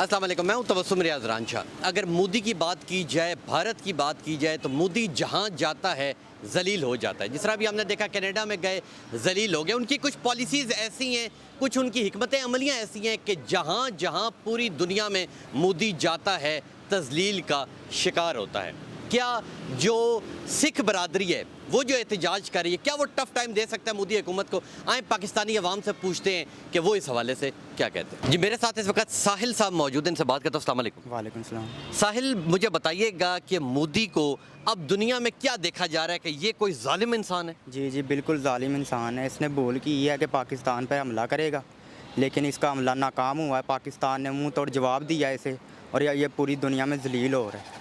अस्सलाम वालेकुम, मैं हूं तबस्सुम रियाज रांझा। अगर मोदी की बात की जाए, भारत की बात की जाए तो मोदी जहां जाता है जलील हो जाता है। जिस तरह भी हमने देखा कनाडा में गए जलील हो गए। उनकी कुछ पॉलिसीज़ ऐसी हैं, कुछ उनकी हिकमत अमलियाँ ऐसी हैं कि जहां जहां पूरी दुनिया में मोदी जाता है तजलील का शिकार होता है। क्या जो सिख बरादरी है वो जो एहतजाज कर रही है, क्या वो टफ़ टाइम दे सकता है मोदी हुकूमत को? आए पाकिस्तानी अवाम से पूछते हैं कि वो इस हवाले से क्या कहते हैं। जी, मेरे साथ इस वक्त साहिल साहब मौजूद हैं, इनसे बात करता हूँ। अस्सलाम वालेकुम। वालेकुम सलाम। साहिल, मुझे बताइएगा कि मोदी को अब दुनिया में क्या देखा जा रहा है कि ये कोई जालिम इंसान है? जी बिल्कुल ज़ालिम इंसान है। इसने बोल की है कि पाकिस्तान पर हमला करेगा, लेकिन इसका हमला नाकाम हुआ है। पाकिस्तान ने मुंह तोड़ जवाब दिया इसे, और ये पूरी दुनिया में जलील हो रहा है।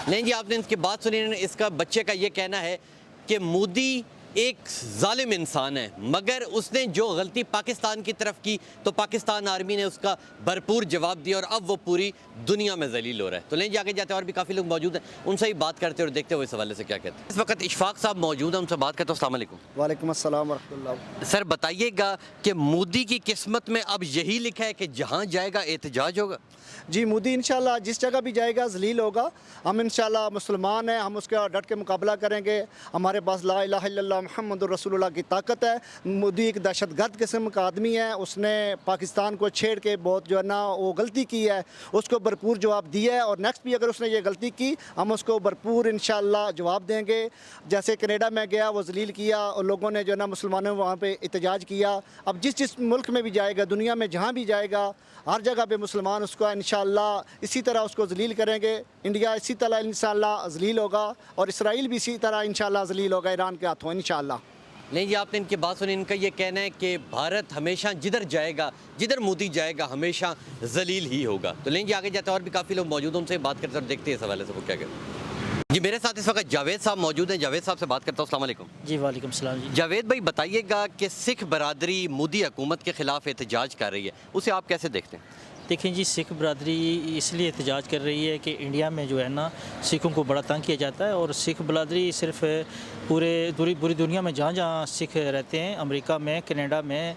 नहीं जी, आपने इसकी बात सुनी। इसका बच्चे का ये कहना है कि मोदी एक जालिम इंसान है, मगर उसने जो गलती पाकिस्तान की तरफ की तो पाकिस्तान आर्मी ने उसका भरपूर जवाब दिया और अब वो पूरी दुनिया में जलील हो रहा है। तो लें आगे जाते हैं, और भी काफ़ी लोग मौजूद हैं, उनसे ही बात करते हैं और देखते हुए इस हवाले से क्या कहते हैं। इस वक्त इशफाक साहब मौजूद हैं, उनसे बात करते हैं। अस्सलाम वालेकुम। वालेकुम अस्सलाम वरहमतुल्लाह। सर, बताइएगा कि मोदी की किस्मत में अब यही लिखा है कि जहाँ जाएगा एहतजाज होगा? जी, मोदी इंशाल्लाह जिस जगह भी जाएगा जलील होगा। हम इंशाल्लाह मुसलमान हैं, हम उसका डट के मुकाबला करेंगे। हमारे पास ला इलाहा इल्लल्लाह मुहम्मदुर रसूलुल्लाह की ताकत है। मोदी एक दहशतगर्द किस्म का आदमी है। उसने पाकिस्तान को छेड़ के बहुत जो है ना वो गलती की है, उसको भरपूर जवाब दिया है। और नेक्स्ट भी अगर उसने ये गलती की, हम उसको भरपूर इंशाल्लाह जवाब देंगे। जैसे कनाडा में गया, वो जलील किया और लोगों ने जो है ना मुसलमानों वहाँ पर एहतजाज किया। अब जिस मुल्क में भी जाएगा, दुनिया में जहाँ भी जाएगा, हर जगह पे मुसलमान उसको इंशाल्लाह इसी तरह उसको जलील करेंगे। इंडिया इसी तरह इंशाल्लाह जलील होगा और इसराइल भी इसी तरह इंशाल्लाह जलील होगा ईरान के हाथों इंशाल्लाह। नहीं जी, आपने इनकी बात सुनी। इनका ये कहना है कि भारत हमेशा जिधर जाएगा, जिधर मोदी जाएगा, हमेशा जलील ही होगा। तो लेंगे आगे जाते हैं, और भी काफ़ी लोग मौजूद हैं, उनसे बात करते हैं और देखते हैं इस हवाले से वो क्या कहते हैं। जी, मेरे साथ इस वक्त जावेद साहब मौजूद हैं। जावेद साहब से बात करता हूँ। अस्सलाम वालेकुम। जी वालेकुम सलाम जी। जावेद भाई, बताइएगा कि सिख बरादरी मोदी हुकूमत के ख़िलाफ़ एहतजाज कर रही है, उसे आप कैसे देखते हैं? देखें जी, सिख बरादरी इसलिए एहतजाज कर रही है कि इंडिया में जो है ना सिखों को बड़ा तंग किया जाता है। और सिख बरादरी सिर्फ पूरी दुनिया में जहाँ जहाँ सिख रहते हैं, अमेरिका में, कनाडा में,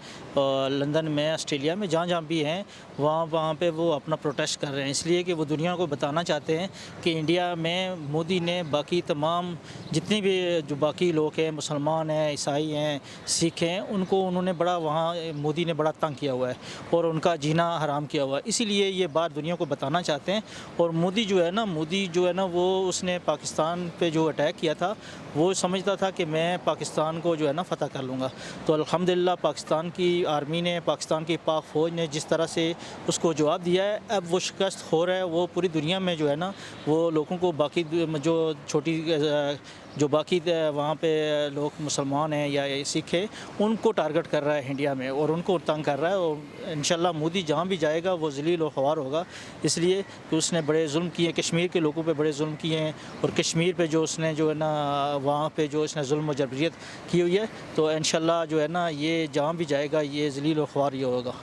लंदन में, ऑस्ट्रेलिया में, जहाँ जहाँ भी हैं, वहाँ पे वो अपना प्रोटेस्ट कर रहे हैं। इसलिए कि वो दुनिया को बताना चाहते हैं कि इंडिया में मोदी ने बाकी तमाम जितने भी जो बाकी लोग हैं, मुसलमान हैं, ईसाई हैं, सिख हैं, उनको उन्होंने बड़ा वहाँ मोदी ने बड़ा तंग किया हुआ है और उनका जीना हराम किया हुआ है। इसीलिए ये बात दुनिया को बताना चाहते हैं। और मोदी जो है ना वो उसने पाकिस्तान पे जो अटैक किया था, वो समझता था कि मैं पाकिस्तान को जो है ना फ़तह कर लूँगा। तो अल्हम्दुलिल्लाह पाकिस्तान की आर्मी ने, पाकिस्तान की पाक फ़ौज ने जिस तरह से उसको जवाब दिया है, अब वो शिकस्त हो रहा है। वो पूरी दुनिया में जो है ना वो लोगों को बाकी जो बाकी वहाँ पे लोग मुसलमान हैं या सिख हैं, उनको टारगेट कर रहा है इंडिया में और उनको तंग कर रहा है। और इंशाल्लाह मोदी जहाँ भी जाएगा वो जलील और ख्वार होगा, इसलिए कि उसने बड़े जुल्म किए, कश्मीर के लोगों पे बड़े जुल्म किए हैं। और कश्मीर पे जो उसने जो है ना वहाँ पे जो उसने जुल्म और जबरियत की हुई है, तो इंशाल्लाह जो है ना ये जहाँ भी जाएगा ये जलील और ख्वार ये होगा।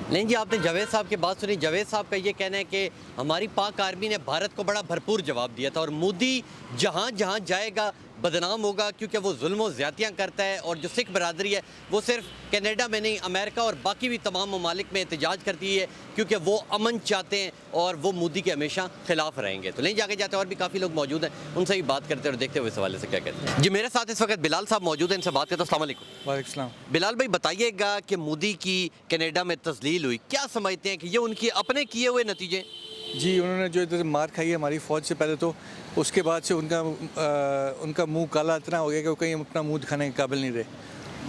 नहीं जी, आपने जावेद साहब की बात सुनी। जावेद साहब का ये कहना है कि हमारी पाक आर्मी ने भारत को बड़ा भरपूर जवाब दिया था और मोदी जहाँ जहाँ जाएगा बदनाम होगा, क्योंकि वो जुल्म और ज़्यादतियाँ करता है। और जो सिख बरादरी है वो सिर्फ कनाडा में नहीं, अमेरिका और बाकी भी तमाम ममालिक में एहतजाज करती है, क्योंकि वो अमन चाहते हैं और वो मोदी के हमेशा खिलाफ रहेंगे। तो नहीं जाके जाते, और भी काफ़ी लोग मौजूद हैं, उनसे ही बात करते हैं और देखते हुए इस हवाले से क्या कहते हैं। जी, मेरे साथ इस वक्त बिलाल साहब मौजूद हैं, इनसे बात करते हैं। अस्सलाम वालेकुम। वालेकुम सलाम। बिलाल भाई, बताइएगा कि मोदी की कनाडा में तस्लील हुई, क्या समझते हैं कि ये उनकी अपने किए हुए नतीजे? जी, उन्होंने जो इधर मार खाई है हमारी फ़ौज से पहले, तो उसके बाद से उनका मुंह काला इतना हो गया कि वो कहीं अपना मुंह दिखाने के काबिल नहीं रहे।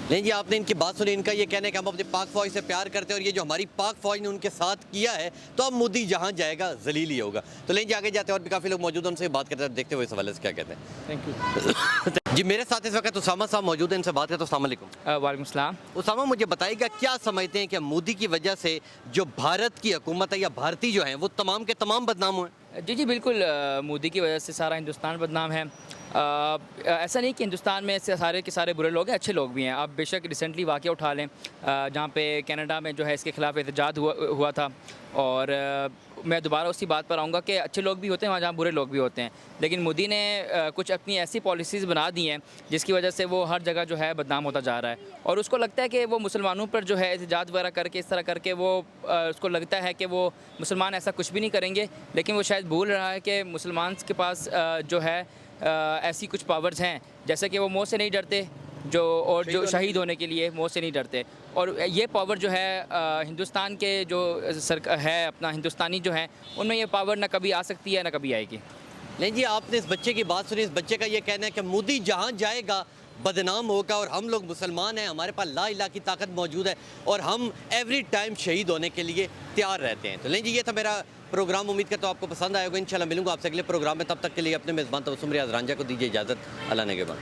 नहीं जी, आपने इनकी बात सुनी। इनका ये कहना है कि हम अपनी पाक फ़ौज से प्यार करते हैं और ये जो हमारी पाक फ़ौज ने उनके साथ किया है, तो अब मोदी जहाँ जाएगा जलील ही होगा। तो लेंगे आगे जाते हैं, और भी काफ़ी लोग मौजूद हैं, उनसे बात करते हैं, देखते हुए इस हवाले से क्या कहते हैं। Thank you. जी, मेरे साथ इस वक्त उसामा साहब मौजूद हैं, इनसे बात करते हैं। अस्सलाम वालेकुम। वालेकुम सलाम। उसामा, मुझे बताइएगा क्या समझते हैं कि मोदी की वजह से जो भारत की हुकूमत है या भारतीय जो हैं वो तमाम के तमाम बदनाम हुए? जी बिल्कुल, मोदी की वजह से सारा हिंदुस्तान बदनाम है। ऐसा नहीं कि हिंदुस्तान में से सारे के सारे बुरे लोग हैं, अच्छे लोग भी हैं। आप बेशक रिसेंटली वाक़या उठा लें जहाँ पे कनाडा में जो है इसके ख़िलाफ़ एहतजाज हुआ था और मैं दोबारा उसी बात पर आऊँगा कि अच्छे लोग भी होते हैं वहाँ जहाँ बुरे लोग भी होते हैं, लेकिन मोदी ने कुछ अपनी ऐसी पॉलिसीज़ बना दी हैं जिसकी वजह से वो हर जगह जो है बदनाम होता जा रहा है। और उसको लगता है कि वो मुसलमानों पर जो है एहतजाज वगैरह करके इस तरह करके वो उसको लगता है कि वो मुसलमान ऐसा कुछ भी नहीं करेंगे, लेकिन वो शायद भूल रहा है कि मुसलमान के पास जो है ऐसी कुछ पावर्स हैं, जैसे कि वो मौत से नहीं डरते, जो शहीद होने के लिए मौत से नहीं डरते। और ये पावर जो है हिंदुस्तान के जो सरकार है अपना हिंदुस्तानी जो है उनमें ये पावर ना कभी आ सकती है ना कभी आएगी। नहीं जी, आपने इस बच्चे की बात सुनी। इस बच्चे का ये कहना है कि मोदी जहाँ जाएगा बदनाम होगा और हम लोग मुसलमान हैं, हमारे पास ला इलाह की ताकत मौजूद है और हम एवरी टाइम शहीद होने के लिए तैयार रहते हैं। तो नहीं जी, ये था मेरा प्रोग्राम। उम्मीद करता हूँ आपको पसंद आएगा। इंशाल्लाह मिलूंगा आपसे अगले प्रोग्राम में। तब तक के लिए अपने मेज़बान तबस्सुम रियाज रांझा को दीजिए इजाज़त। अल्लाह ने के बाद।